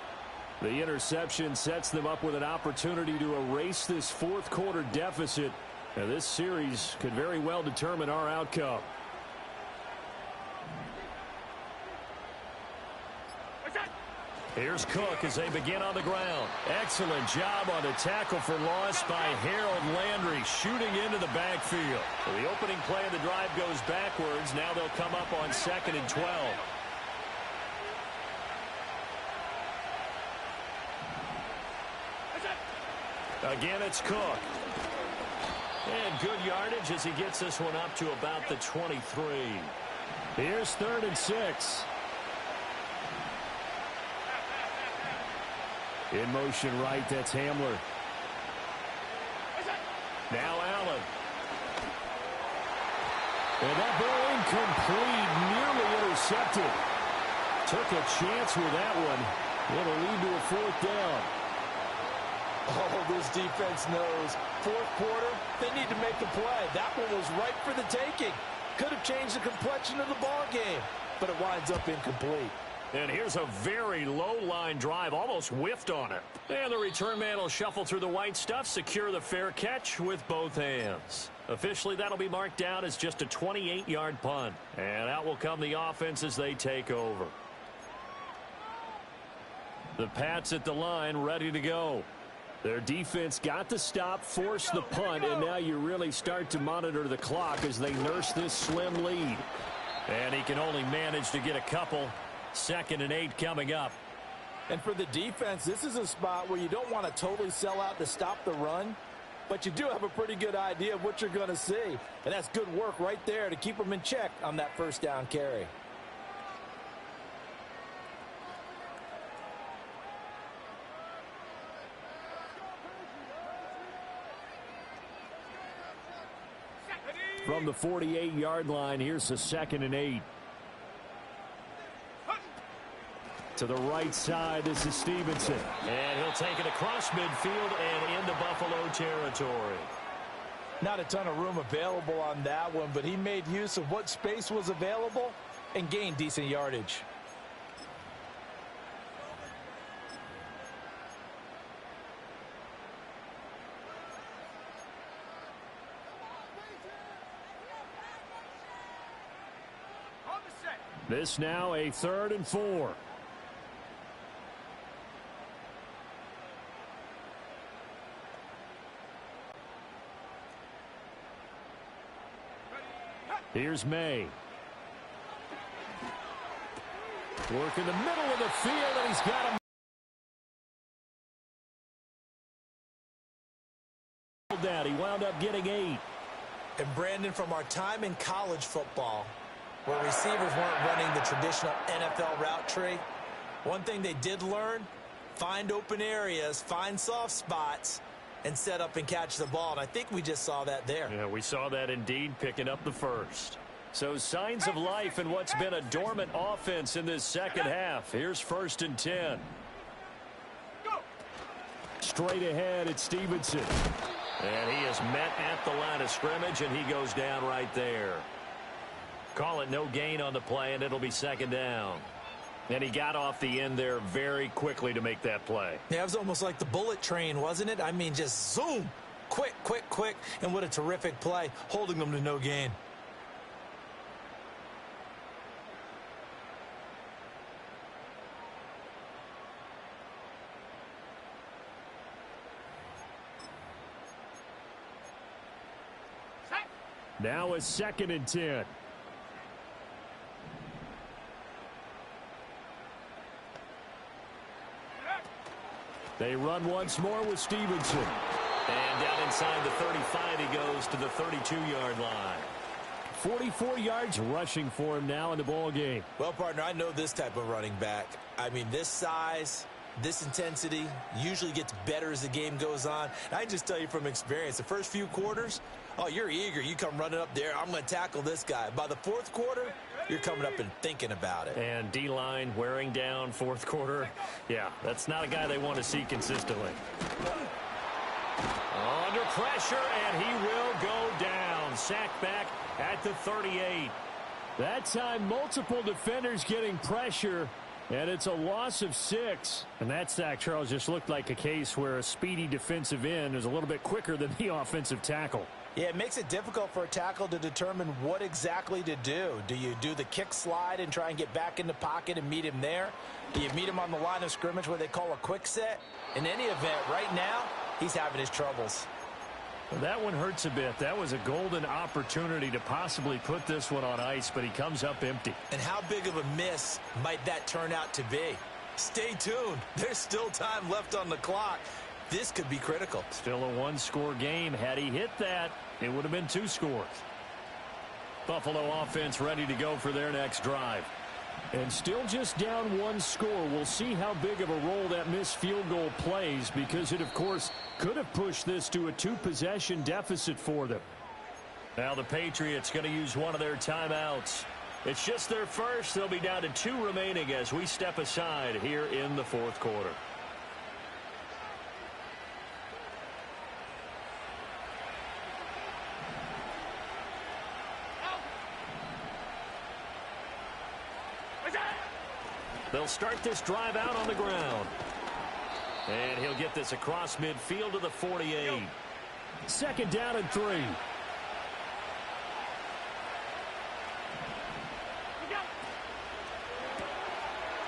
The interception sets them up with an opportunity to erase this 4th quarter deficit. And this series could very well determine our outcome. Here's Cook as they begin on the ground. Excellent job on the tackle for loss by Harold Landry, shooting into the backfield. The opening play of the drive goes backwards. Now they'll come up on 2nd and 12. Again, it's Cook. And good yardage as he gets this one up to about the 23. Here's 3rd and 6. In motion right, that's Hamler. Now Allen. And that ball incomplete, nearly intercepted. Took a chance with that one. It'll lead to a 4th down. Oh, this defense knows. 4th quarter, they need to make a play. That one was right for the taking. Could have changed the complexion of the ball game, but it winds up incomplete. And here's a very low-line drive, almost whiffed on it. And the return man will shuffle through the white stuff, secure the fair catch with both hands. Officially, that'll be marked down as just a 28-yard punt. And out will come the offense as they take over. The Pats at the line, ready to go. Their defense got the stop, forced the punt, and now you really start to monitor the clock as they nurse this slim lead. And he can only manage to get a couple. 2nd and 8 coming up. And for the defense, this is a spot where you don't want to totally sell out to stop the run, but you do have a pretty good idea of what you're going to see. And that's good work right there to keep them in check on that 1st down carry. From the 48-yard line, here's the 2nd and 8. To the right side, this is Stevenson. And he'll take it across midfield and into Buffalo territory. Not a ton of room available on that one, but he made use of what space was available and gained decent yardage. This now a 3rd and 4. Here's May. Work in the middle of the field, and he's got him down. He wound up getting 8. And Brandon, from our time in college football, where receivers weren't running the traditional NFL route tree, One thing they did learn, find open areas, find soft spots, and set up and catch the ball. And I think we just saw that there. Yeah, we saw that indeed, picking up the first. So signs of life in what's been a dormant offense in this second half. Here's 1st and 10. Straight ahead, it's Stevenson. And he is met at the line of scrimmage, and he goes down right there. Call it no gain on the play, and it'll be 2nd down. And he got off the end there very quickly to make that play. Yeah, it was almost like the bullet train, wasn't it? I mean, just zoom. Quick, quick, quick. And what a terrific play, holding them to no gain. Now a 2nd and 10. They run once more with Stevenson. And down inside the 35, he goes to the 32-yard line. 44 yards rushing for him now in the ball game. Well, partner, I know this type of running back. I mean, this size, this intensity usually gets better as the game goes on. And I can just tell you from experience, the first few quarters, oh, you're eager. You come running up there, I'm going to tackle this guy. By the 4th quarter, you're coming up and thinking about it. And D-line wearing down 4th quarter. Yeah, that's not a guy they want to see consistently. Under pressure, and he will go down. Sacked back at the 38. That time, multiple defenders getting pressure, and it's a loss of 6. And that sack, Charles, just looked like a case where a speedy defensive end is a little bit quicker than the offensive tackle. Yeah, it makes it difficult for a tackle to determine what exactly to do. Do you do the kick slide and try and get back in the pocket and meet him there? Do you meet him on the line of scrimmage where they call a quick set? In any event, right now, he's having his troubles. Well, that one hurts a bit. That was a golden opportunity to possibly put this one on ice, but he comes up empty. And how big of a miss might that turn out to be? Stay tuned. There's still time left on the clock. This could be critical. Still a 1-score game. Had he hit that, it would have been 2 scores. Buffalo offense ready to go for their next drive. And still just down 1 score. We'll see how big of a role that missed field goal plays, because it, of course, could have pushed this to a 2-possession deficit for them. Now the Patriots going to use one of their timeouts. It's just their first. They'll be down to 2 remaining as we step aside here in the 4th quarter. They'll start this drive out on the ground. And he'll get this across midfield to the 48. 2nd down and 3.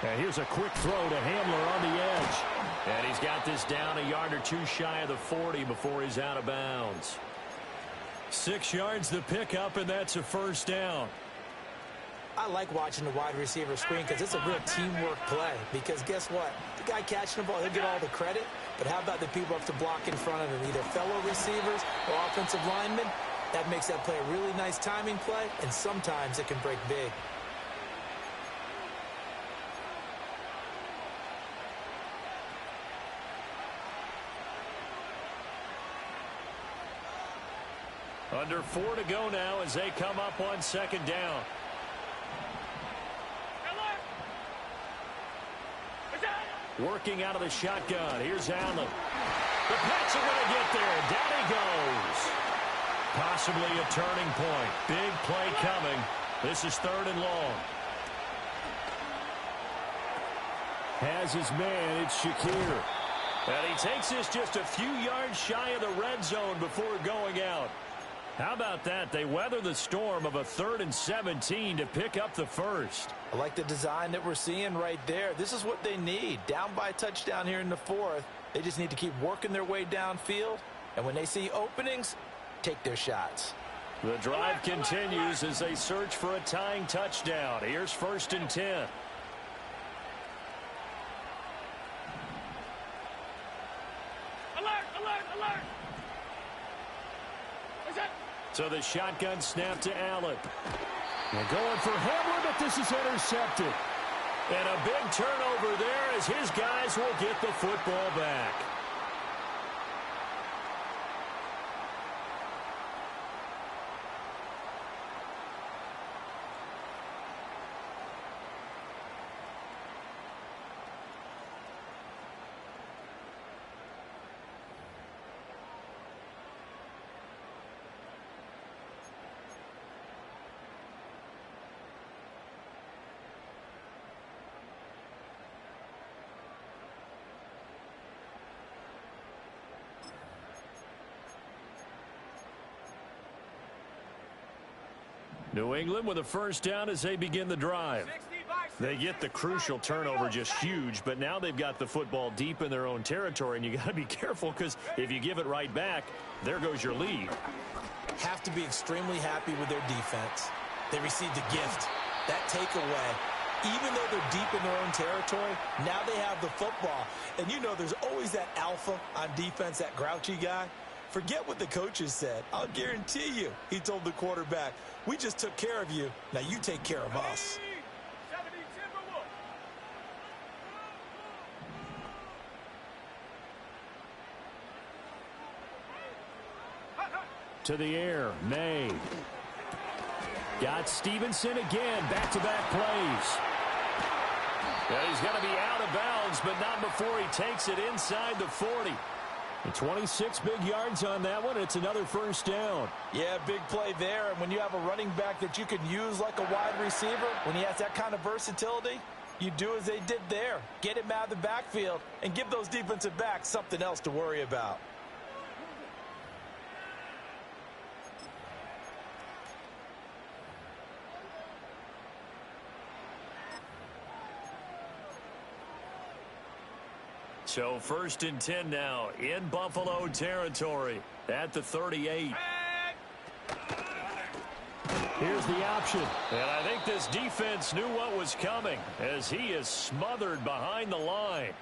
And here's a quick throw to Hamler on the edge. And he's got this down a yard or 2 shy of the 40 before he's out of bounds. 6 yards the pickup, and that's a 1st down. I like watching the wide receiver screen because it's a real teamwork play. Because guess what? The guy catching the ball, he'll get all the credit. But how about the people up to block in front of him, either fellow receivers or offensive linemen? That makes that play a really nice timing play, and sometimes it can break big. Under 4 to go now as they come up on 2nd down. Working out of the shotgun. Here's Allen. The Pats are going to get there. Down he goes. Possibly a turning point. Big play coming. This is 3rd and long. Has his man. It's Shakir. And he takes this just a few yards shy of the red zone before going out. How about that? They weather the storm of a 3rd and 17 to pick up the 1st. I like the design that we're seeing right there. This is what they need. Down by a touchdown here in the 4th. They just need to keep working their way downfield. And when they see openings, take their shots. The drive continues as they search for a tying touchdown. Here's 1st and 10. Alert, alert, alert. So the shotgun snap to Allen. They're going for Hamler, but this is intercepted. And a big turnover there as his guys will get the football back. New England with a first down as they begin the drive. They get the crucial turnover, just huge, but now they've got the football deep in their own territory, and you got to be careful because if you give it right back, there goes your lead. Have to be extremely happy with their defense. They received a gift. That takeaway, even though they're deep in their own territory, now they have the football. And you know there's always that alpha on defense, that grouchy guy. Forget what the coaches said. I'll guarantee you, he told the quarterback, we just took care of you. Now you take care of us. To the air, May. Got Stevenson again, back-to-back plays. Yeah, he's going to be out of bounds, but not before he takes it inside the 40. And 26 big yards on that one. It's another first down. Yeah, big play there. And when you have a running back that you can use like a wide receiver, when he has that kind of versatility, you do as they did there. Get him out of the backfield and give those defensive backs something else to worry about. So first and 10 now in Buffalo territory at the 38. Here's the option. And I think this defense knew what was coming as he is smothered behind the line.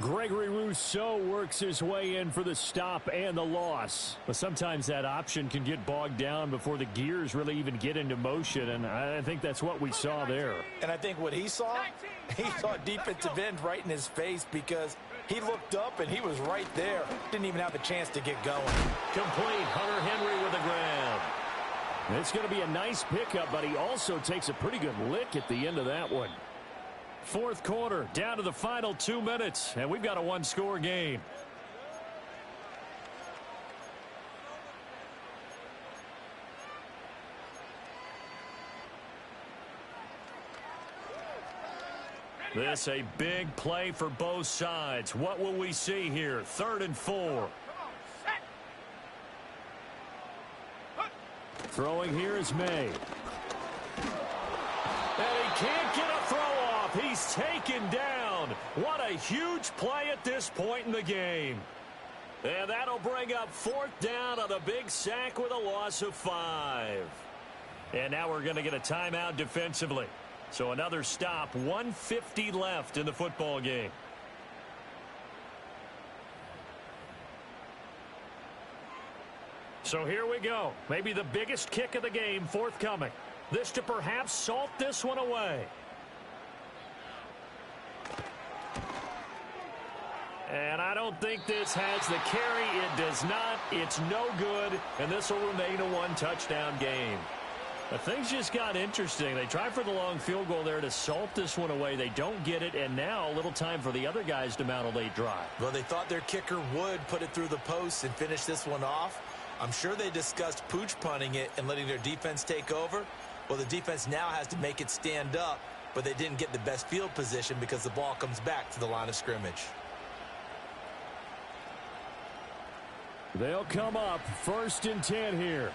Gregory Rousseau works his way in for the stop and the loss. But sometimes that option can get bogged down before the gears really even get into motion, and I think that's what we saw there. And I think what he saw defensive end right in his face because he looked up and he was right there. Didn't even have a chance to get going. Complete. Hunter Henry with the grab. It's going to be a nice pickup, but he also takes a pretty good lick at the end of that one. Fourth quarter, down to the final 2 minutes, and we've got a one-score game. This a big play for both sides. What will we see here? 3rd and 4. Throwing here is May. And he can't get a throw off. He's taken down. What a huge play at this point in the game. And that'll bring up 4th down on a big sack with a loss of 5. And now we're going to get a timeout defensively. So another stop, 1:50 left in the football game. So here we go. Maybe the biggest kick of the game forthcoming. This to perhaps salt this one away. And I don't think this has the carry. It does not. It's no good. And this will remain a one-touchdown game. But things just got interesting. They tried for the long field goal there to salt this one away. They don't get it, and now a little time for the other guys to mount a late drive. Well, they thought their kicker would put it through the post and finish this one off. I'm sure they discussed pooch punting it and letting their defense take over. Well, the defense now has to make it stand up, but they didn't get the best field position because the ball comes back to the line of scrimmage. They'll come up 1st and 10 here.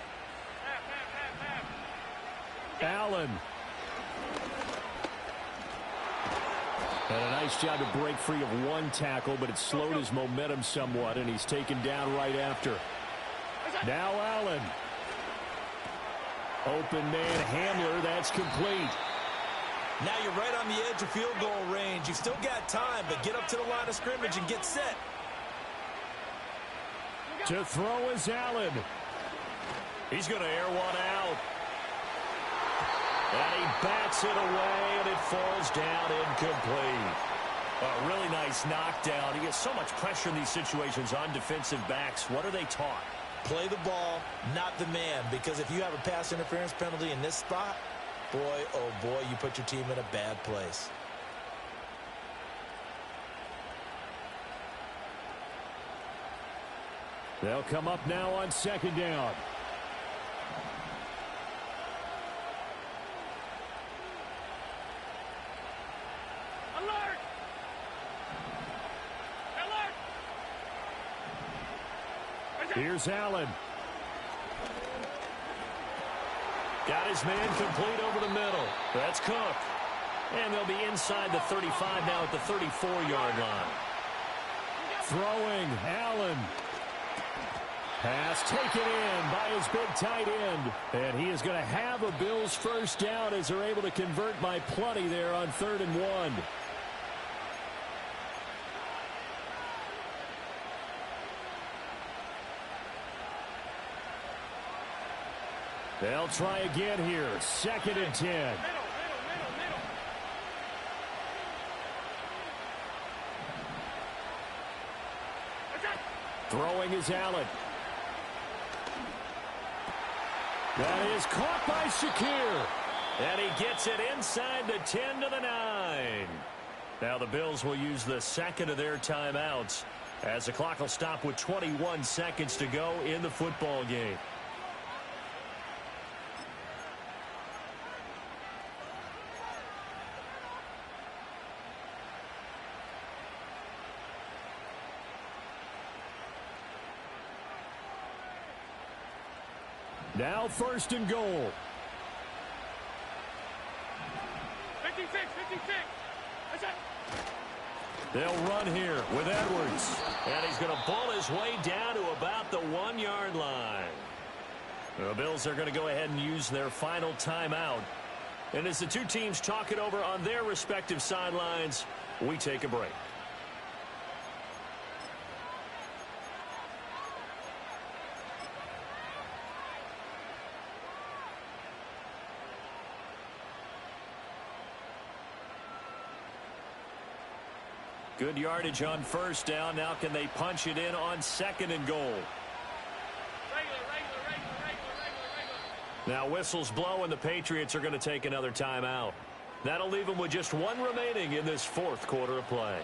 Allen. And a nice job to break free of one tackle, but it slowed his momentum somewhat, and he's taken down right after. Now Allen. Open man Hamler, that's complete. Now you're right on the edge of field goal range. You've still got time, but get up to the line of scrimmage and get set. To throw is Allen. He's going to air one out. And he bats it away, and it falls down incomplete. A really nice knockdown. He gets so much pressure in these situations on defensive backs. What are they taught? Play the ball, not the man, because if you have a pass interference penalty in this spot, boy, oh boy, you put your team in a bad place. They'll come up now on second down. Alert! Alert! Here's Allen. Got his man complete over the middle. That's Cook. And they'll be inside the 35 now at the 34-yard line. Throwing, Allen. Pass taken in by his big tight end. And he is going to have a Bills first down as they're able to convert by plenty there on 3rd and 1. They'll try again here. 2nd and 10. Middle. Throwing is Allen. That is caught by Shakir. And he gets it inside the 10 to the 9. Now the Bills will use the second of their timeouts as the clock will stop with 21 seconds to go in the football game. Now 1st and goal. 56. That's it. They'll run here with Edwards. And he's going to pull his way down to about the 1-yard line. The Bills are going to go ahead and use their final timeout. And as the two teams talk it over on their respective sidelines, we take a break. Good yardage on 1st down. Now can they punch it in on 2nd and goal? Regular. Now whistles blow and the Patriots are going to take another timeout. That'll leave them with just one remaining in this 4th quarter of play.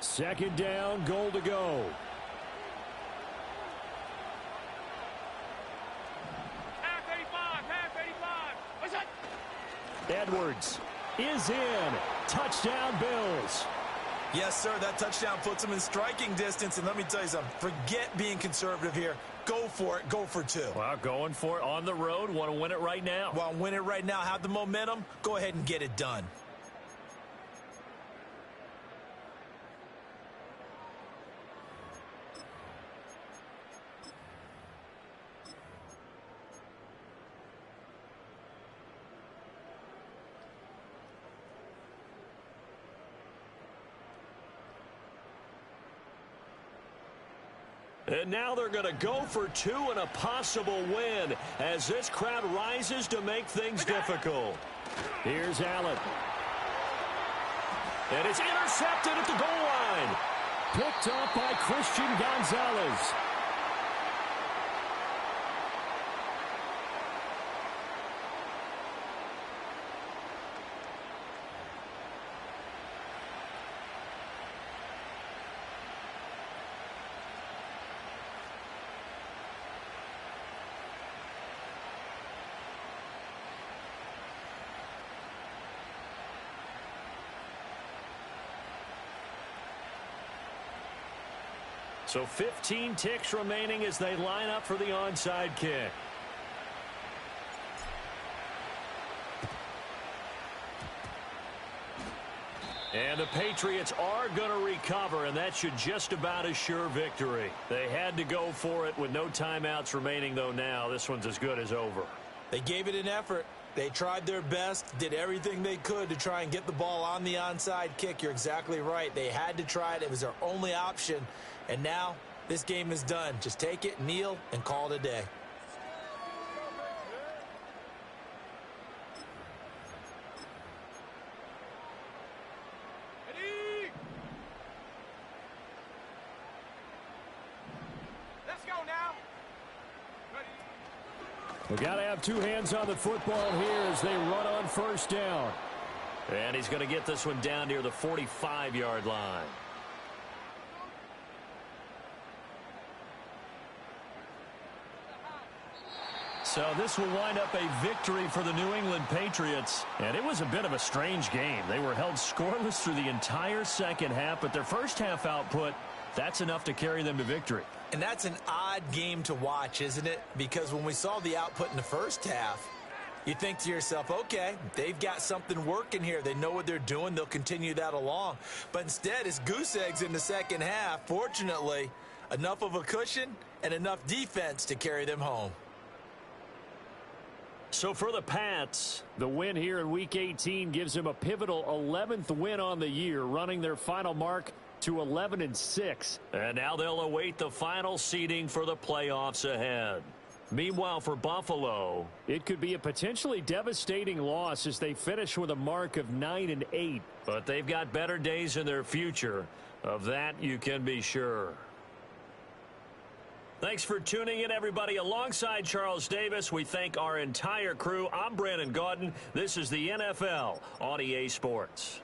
Second down, goal to go. Half 85. What's that? Edwards is in. Touchdown, Bills. Yes, sir, that touchdown puts them in striking distance. And let me tell you something, forget being conservative here. Go for it. Go for 2. Well, going for it on the road. Want to win it right now. Want to win it right now, have the momentum, go ahead and get it done. And now they're going to go for 2 and a possible win as this crowd rises to make things difficult. Here's Allen. And it's intercepted at the goal line. Picked up by Christian Gonzalez. So 15 ticks remaining as they line up for the onside kick. And the Patriots are going to recover, and that should just about assure victory. They had to go for it with no timeouts remaining, though now this one's as good as over. They gave it an effort. They tried their best, did everything they could to try and get the ball on the onside kick. You're exactly right. They had to try it. It was their only option. And now this game is done. Just take it, kneel, and call it a day. Ready? Let's go now. Ready? We got to have two hands on the football here as they run on first down. And he's going to get this one down near the 45-yard line. So this will wind up a victory for the New England Patriots. And it was a bit of a strange game. They were held scoreless through the entire second half, but their first half output, that's enough to carry them to victory. And that's an odd game to watch, isn't it? Because when we saw the output in the first half, you think to yourself, okay, they've got something working here. They know what they're doing. They'll continue that along. But instead, it's goose eggs in the second half. Fortunately, enough of a cushion and enough defense to carry them home. So for the Pats, the win here in Week 18 gives them a pivotal 11th win on the year, running their final mark to 11-6. And now they'll await the final seeding for the playoffs ahead. Meanwhile, for Buffalo, it could be a potentially devastating loss as they finish with a mark of 9-8. But they've got better days in their future. Of that, you can be sure. Thanks for tuning in, everybody. Alongside Charles Davis, we thank our entire crew. I'm Brandon Gaudin. This is the NFL on EA Sports.